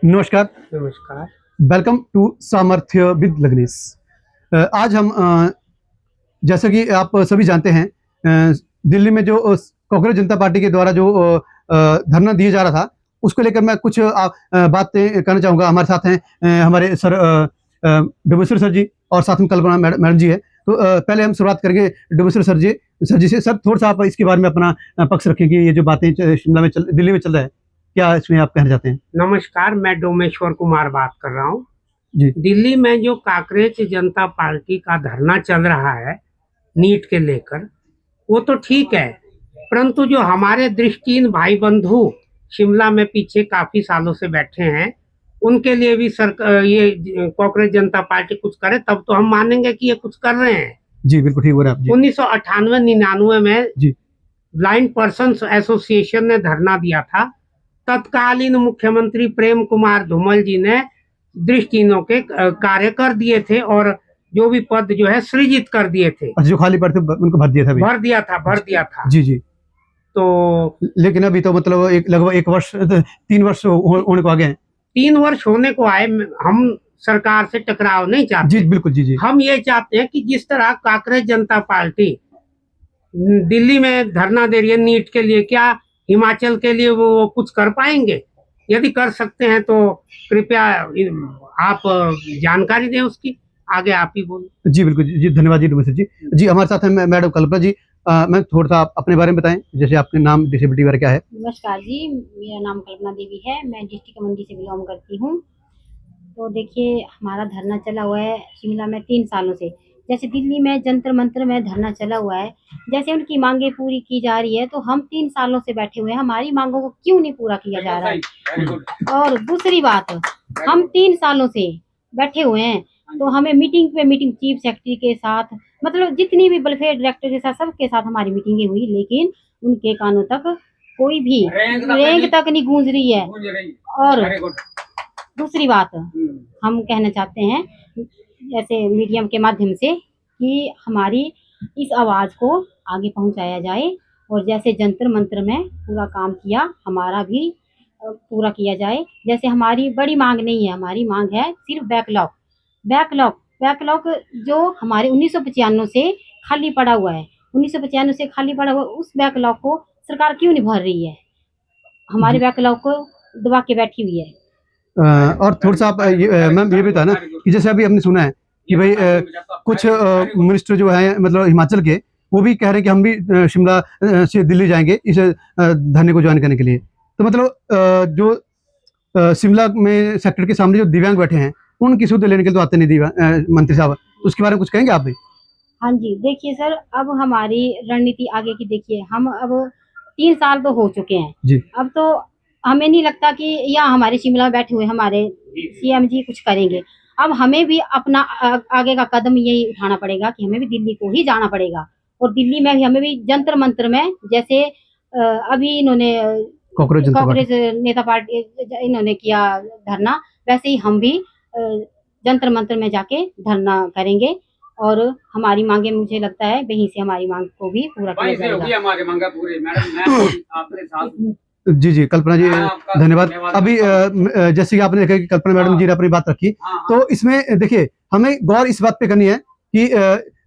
नमस्कार। नमस्कार। Welcome to सामर्थ्य विद लग्नेश। आज हम जैसा कि आप सभी जानते हैं, दिल्ली में जो कांग्रेस जनता पार्टी के द्वारा जो धरना दिया जा रहा था, उसको लेकर मैं कुछ बातें करना चाहूँगा। हमारे साथ हैं हमारे सर डोमेश्वर सर जी और साथ में कल्पना मैडम जी है। तो पहले हम शुरुआत करेंगे डोमेश्वर सर जी से। सर, थोड़ा सा आप इसके बारे में अपना पक्ष रखें कि ये जो बातें शिमला में दिल्ली में चल रहा है, क्या इसमें आप कहना चाहते हैं? नमस्कार, मैं डोमेश्वर कुमार बात कर रहा हूँ। जी। दिल्ली में जो कांग्रेस जनता पार्टी का धरना चल रहा है नीट के लेकर, वो तो ठीक है, परंतु जो हमारे दृष्टिहीन भाई बंधु शिमला में पीछे काफी सालों से बैठे हैं, उनके लिए भी सरकार, ये कांग्रेस जनता पार्टी कुछ करे तब तो हम मानेंगे कि ये कुछ कर रहे हैं। जी, बिल्कुल ठीक बोल रहे हैं आप जी। 1998-99 में जी। ब्लाइंड पर्सन्स एसोसिएशन ने धरना दिया था। तत्कालीन मुख्यमंत्री प्रेम कुमार धूमल जी ने दृष्टिहीनों के कार्य कर दिए थे और जो भी पद जो है सृजित कर दिए थे। जो खाली पद थे उनको भर दिया था। भर दिया था। जी जी। तो लेकिन अभी तो मतलब लगभग 1 वर्ष 3 वर्ष होने को आ गए हैं। 3 वर्ष होने को आए। हम सरकार से टकराव नहीं चाहते। जी बिल्कुल। जी जी। हम ये चाहते हैं कि जिस तरह कांग्रेस जनता पार्टी दिल्ली में धरना दे रही है नीट के लिए, क्या हिमाचल के लिए वो कुछ कर पाएंगे? यदि कर सकते हैं तो कृपया आप जानकारी दें उसकी। आगे आप ही बोलो। जी बिल्कुल जी, धन्यवाद जी डोमेश्वर जी। जी, हमारे साथ हैं मैडम कल्पना जी। मैम, थोड़ा सा आप अपने बारे में बताएं, जैसे आपके नाम, डिसेबिलिटी वगैरह क्या है? नमस्कार जी, मेरा नाम कल्पना देवी है। मैं डिस्ट्रिक्ट मंडी से बिलोंग करती हूँ। तो देखिए, हमारा धरना चला हुआ है शिमला में 3 सालों से। जैसे दिल्ली में जंतर मंतर में धरना चला हुआ है, जैसे उनकी मांगें पूरी की जा रही है, तो हम 3 सालों से बैठे हुए हैं, हमारी मांगों को क्यों नहीं पूरा किया जा रहा है? और दूसरी बात, हम 3 सालों से बैठे हुए हैं, तो हमें मीटिंग पे मीटिंग चीफ सेक्रेटरी के साथ, मतलब जितनी भी वेलफेयर डायरेक्टर के साथ, सबके साथ हमारी मीटिंगें हुई, लेकिन उनके कानों तक कोई भी रैंक तक नहीं गूंज रही है। और दूसरी बात हम कहना चाहते हैं, जैसे मीडियम के माध्यम से, कि हमारी इस आवाज़ को आगे पहुंचाया जाए और जैसे जंतर मंतर में पूरा काम किया, हमारा भी पूरा किया जाए। जैसे हमारी बड़ी मांग नहीं है, हमारी मांग है सिर्फ बैकलॉग जो हमारे 1995 से खाली पड़ा हुआ है, 1995 से खाली पड़ा हुआ, उस बैकलॉग को सरकार क्यों नहीं भर रही है? हमारे बैकलॉग को दबा के बैठी हुई है। और थोड़ा सा आप मैम ये भी था ना कि जैसे अभी हमने सुना है कि भाई कुछ मिनिस्टर जो है, मतलब हिमाचल के, वो भी कह रहे हैं कि हम भी शिमला से दिल्ली जाएंगे इस धरने को ज्वाइन करने के लिए। तो मतलब जो शिमला में सेक्टर के सामने जो दिव्यांग बैठे हैं, उनकी सुध लेने के लिए तो आते नहीं दिव्यांग मंत्री साहब, तो उसके बारे में कुछ कहेंगे आप भी? हाँ जी, देखिए सर, अब हमारी रणनीति आगे की देखिए, हम अब 3 साल तो हो चुके हैं जी। अब तो हमें नहीं लगता कि या हमारे शिमला में बैठे हुए हमारे सीएम जी कुछ करेंगे। अब हमें भी अपना आगे का कदम यही उठाना पड़ेगा कि हमें भी दिल्ली को ही जाना पड़ेगा, और दिल्ली में भी हमें भी जंतर मंतर में, जैसे अभी इन्होंने कांग्रेस नेता पार्टी इन्होंने किया धरना, वैसे ही हम भी जंतर मंतर में जाके धरना करेंगे और हमारी मांगे, मुझे लगता है वहीं से हमारी मांग को भी पूरा किया जाएगा। हमारी मांगा पूरी। मैडम, आपके साथ। जी जी, कल्पना जी धन्यवाद। अभी जैसे कि आपने देखा कि कल्पना मैडम जी ने अपनी बात रखी, तो इसमें देखिए, हमें गौर इस बात पे करनी है कि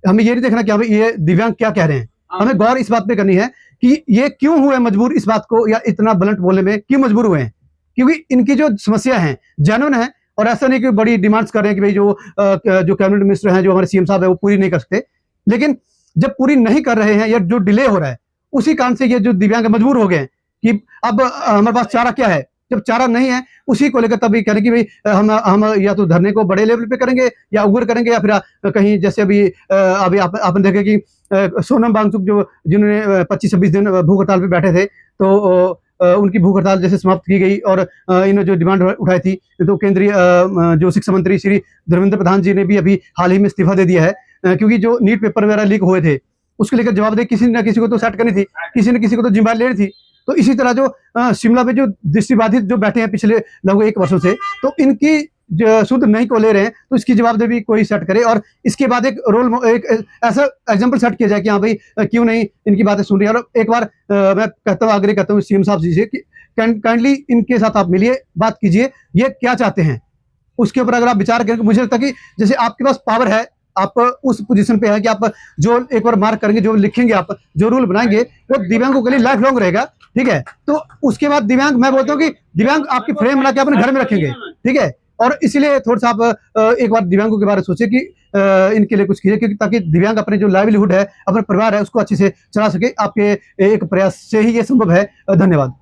हमें ये नहीं देखना कि हमें ये दिव्यांग क्या कह रहे हैं, हमें गौर इस बात पे करनी है कि ये क्यों हुए मजबूर इस बात को, या इतना ब्लंट बोलने में क्यों मजबूर हुए हैं, क्योंकि इनकी जो समस्या है जेन्युइन है, और ऐसा नहीं कि बड़ी डिमांड्स कर रहे हैं कि भाई जो कैबिनेट मिनिस्टर हैं, जो हमारे सीएम साहब है, वो पूरी नहीं कर सकते। लेकिन जब पूरी नहीं कर रहे हैं या जो डिले हो रहा है, उसी कारण से ये जो दिव्यांग मजबूर हो गए हैं कि अब हमारे पास चारा क्या है। जब चारा नहीं है, उसी को लेकर तभी करें कि भाई हम या तो धरने को बड़े लेवल पे करेंगे, या उग्र करेंगे, या फिर कहीं जैसे अभी आपने देखे कि सोनम वांगचुक जिन्होंने 25-26 दिन भूख हड़ताल पे बैठे थे, तो उनकी भूख हड़ताल जैसे समाप्त की गई, और इन्होंने जो डिमांड उठाई थी, तो केंद्रीय जो शिक्षा मंत्री श्री धर्मेंद्र प्रधान जी ने भी अभी हाल ही में इस्तीफा दे दिया है, क्योंकि जो नीट पेपर वगैरह लीक हुए थे, उसको लेकर जवाबदेही किसी न किसी को तो सेट करनी थी, किसी न किसी को तो जिम्मेदारी लेनी थी। तो इसी तरह जो शिमला में जो दृष्टिबाधित जो बैठे हैं पिछले लगभग 1 वर्षों से, तो इनकी शुद्ध नहीं को ले रहे हैं, तो इसकी जवाबदेही भी कोई सेट करे, और इसके बाद एक ऐसा एग्जाम्पल सेट किया जाए कि हाँ भाई क्यों नहीं इनकी बातें सुन रही है। और एक बार मैं कहता हूँ, आग्रह करता हूँ सीएम साहब जी से कि काइंडली इनके साथ आप मिलिए, बात कीजिए, ये क्या चाहते हैं उसके ऊपर अगर आप विचार करें। मुझे लगता है कि जैसे आपके पास पावर है, आप उस पोजीशन पे है कि आप जो एक बार मार्क करेंगे, जो लिखेंगे, आप जो रूल बनाएंगे वो दिव्यांगों के लिए लाइफ लॉन्ग रहेगा, ठीक है। तो उसके बाद दिव्यांग, मैं बोलता हूँ कि दिव्यांग आपकी फ्रेम बना के अपने घर में रखेंगे, ठीक है। और इसीलिए थोड़ा सा आप एक बार दिव्यांगों के बारे में सोचिए कि इनके लिए कुछ कीजिए, क्योंकि ताकि दिव्यांग अपने जो लाइवलीहुड है, अपना परिवार है, उसको अच्छे से चला सके। आपके एक प्रयास से ही ये संभव है। धन्यवाद।